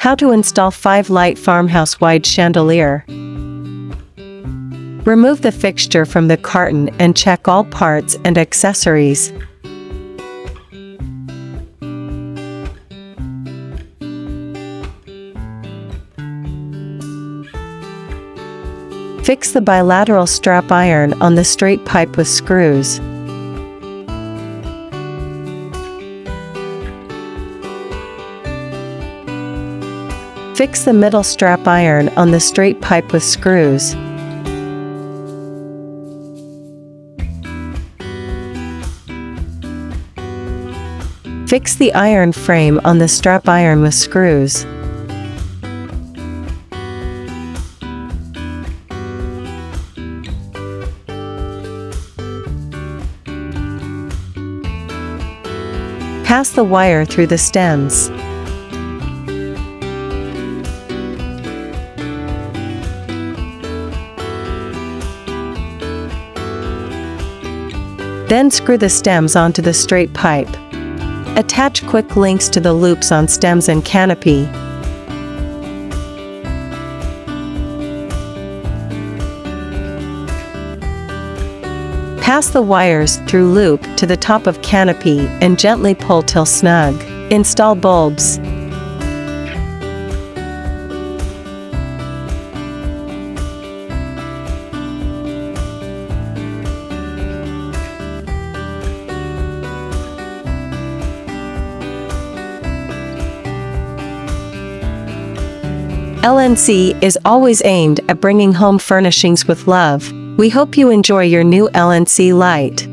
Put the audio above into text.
How to install 5-light farmhouse-wide chandelier. Remove the fixture from the carton and check all parts and accessories. Fix the bilateral strap iron on the straight pipe with screws. Fix the middle strap iron on the straight pipe with screws. Fix the iron frame on the strap iron with screws. Pass the wire through the stems. Then screw the stems onto the straight pipe. Attach quick links to the loops on stems and canopy. Pass the wires through loop to the top of canopy and gently pull till snug. Install bulbs. LNC is always aimed at bringing home furnishings with love. We hope you enjoy your new LNC light.